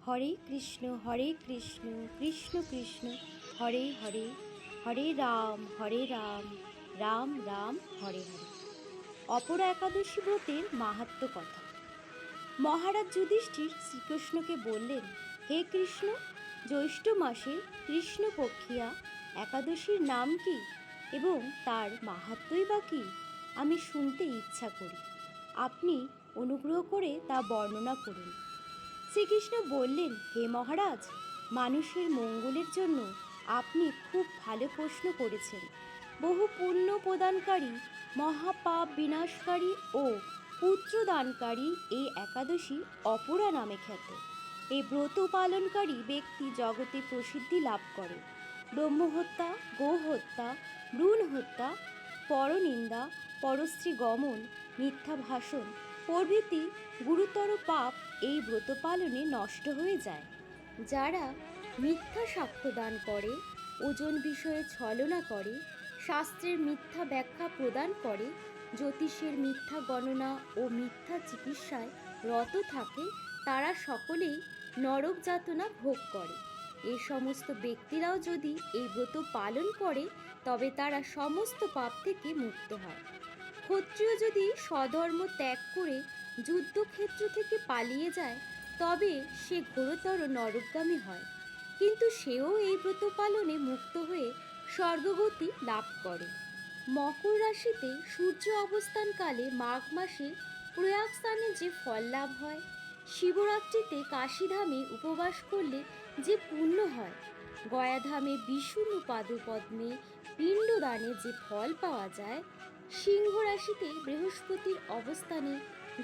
হরে কৃষ্ণ কৃষ্ণ কৃষ্ণ হরে হরে, হরে রাম রাম রাম হরে হরে। অপরা একাদশী ব্রতের মাহাত্ম্য কথা। মহারাজ যুধিষ্ঠির শ্রীকৃষ্ণকে বললেন, হে কৃষ্ণ, জ্যৈষ্ঠ মাসে কৃষ্ণপক্ষিয়া একাদশীর নাম কি এবং তার মাহাত্ম্যই বা কী? আমি শুনতে ইচ্ছা করি। আপনি অনুগ্রহ করে তা বর্ণনা করুন। শ্রীকৃষ্ণ বললেন, হে মহারাজ, মানুষের মঙ্গলের জন্য আপনি খুব ভালো প্রশ্ন করেছেন। বহু পুণ্য প্রদানকারী, মহাপাপ বিনাশকারী ও পুত্রদানকারী এই একাদশী অপরা নামে খ্যাত। এই ব্রত পালনকারী ব্যক্তি জগতে প্রসিদ্ধি লাভ করে। ব্রহ্মহত্যা, গোহত্যা, ভ্রূণ হত্যা, পরনিন্দা, পরস্ত্রী গমন, মিথ্যা ভাষণ প্রভৃতি গুরুতর পাপ এই ব্রত পালনে নষ্ট হয়ে যায়। যারা মিথ্যা সাক্ষ্য দান করে, ওজন বিষয়ে ছলনা করে, শাস্ত্রের মিথ্যা ব্যাখ্যা প্রদান করে, জ্যোতিষের মিথ্যা গণনা ও মিথ্যা চিকিৎসায় রত থাকে, তারা সকলেই নরক যাতনা ভোগ করে। এই সমস্ত ব্যক্তিরাও যদি এই ব্রত পালন করে তবে তারা সমস্ত পাপ থেকে মুক্ত হয়। ক্ষত্রিয় যদি স্বধর্ম ত্যাগ করে যুদ্ধক্ষেত্র থেকে পালিয়ে যায় তবে সে ঘোরতর নরকগামী হয়, কিন্তু সেও এই ব্রত পালনে মুক্ত হয়ে স্বর্গগতি লাভ করে। মকর রাশিতে সূর্য অবস্থানকালে মাঘ মাসে প্রয়াগ স্থানে যে ফল লাভ হয়, শিবরাত্রিতে কাশীধামে উপবাস করলে যে পুণ্য হয়, গয়াধামে বিষ্ণু পাদপদ্মে পিণ্ডদানে যে ফল পাওয়া যায়, সিংহ রাশিতে বৃহস্পতির অবস্থানে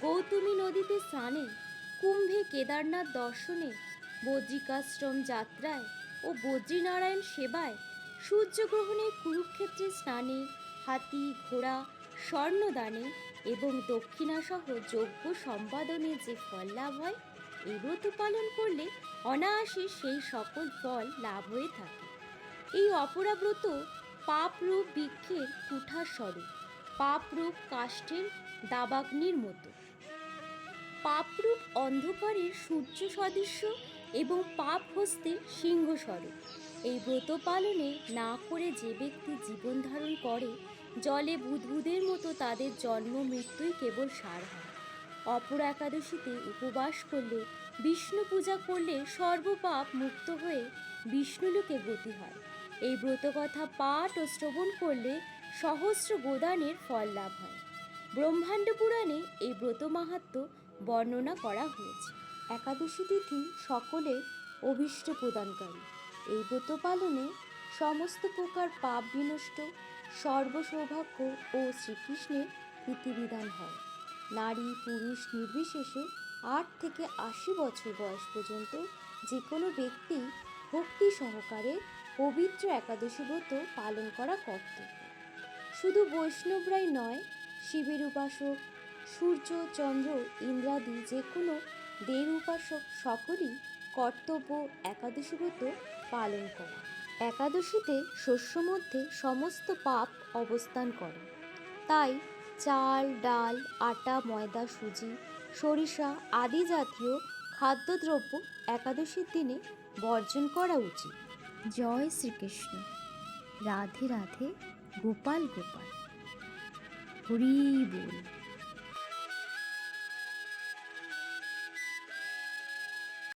গৌতমী নদীতে স্নানে, কুম্ভে কেদারনাথ দর্শনে, বদ্রিকাশ্রম যাত্রায় ও বদ্রীনারায়ণ সেবায়, সূর্যগ্রহণে কুরুক্ষেত্রে স্নানে, হাতি ঘোড়া স্বর্ণদানে এবং দক্ষিণাসহ যজ্ঞ সম্পাদনে যে ফল লাভ হয়, এই ব্রত পালন করলে অনায়াসে সেই সকল ফল লাভ হয়ে থাকে। এই অপরাব্রত পাপরূপ বৃক্ষের কুঠার স্বরূপ, পাপরূপ কাষ্ঠের দাবাগ্নির মতো। পাপরূপ অন্ধকারের সূর্য সদৃশ্য এবং পাপ হস্তের সিংহ স্বরূপ। এই ব্রত পালনে না করে যে ব্যক্তি জীবন ধারণ করে, জলে বুদবুদের মতো তাদের জন্ম মৃত্যুই কেবল সার হয়। অপরা একাদশীতে উপবাস করলে, বিষ্ণু পূজা করলে সর্বপাপ মুক্ত হয়ে বিষ্ণুলোকে গতি হয়। এই ব্রতকথা পাঠ ও শ্রবণ করলে সহস্র গোদানের ফল লাভ হয়। ব্রহ্মাণ্ড পুরাণে এই ব্রত মাহাত্ম্য বর্ণনা করা হয়েছে। একাদশী তিথি সকলের অভীষ্ট প্রদানকারী। এই ব্রত পালনে সমস্ত প্রকার পাপ বিনষ্ট, সর্বসৌভাগ্য ও শ্রীকৃষ্ণের প্রীতিবিধান হয়। নারী পুরুষ নির্বিশেষে 8 থেকে 80 বছর বয়স পর্যন্ত যে কোনো ব্যক্তি ভক্তি সহকারে পবিত্র একাদশী ব্রত পালন করা কর্তব্য। শুধু বৈষ্ণবরাই নয়, শিবের উপাসক, সূর্য চন্দ্র ইন্দ্রাদি যে কোনো দেব উপাসক সকলেই কর্তব্য একাদশী ব্রত পালন করা। একাদশীতে শস্য মধ্যে সমস্ত পাপ অবস্থান করে, তাই চাল ডাল আটা ময়দা সুজি সরিষা আদি জাতীয় খাদ্যদ্রব্য একাদশীর দিনে বর্জন করা উচিত। জয় শ্রীকৃষ্ণ। রাধে রাধে। গোপাল গোপাল। হরি বল।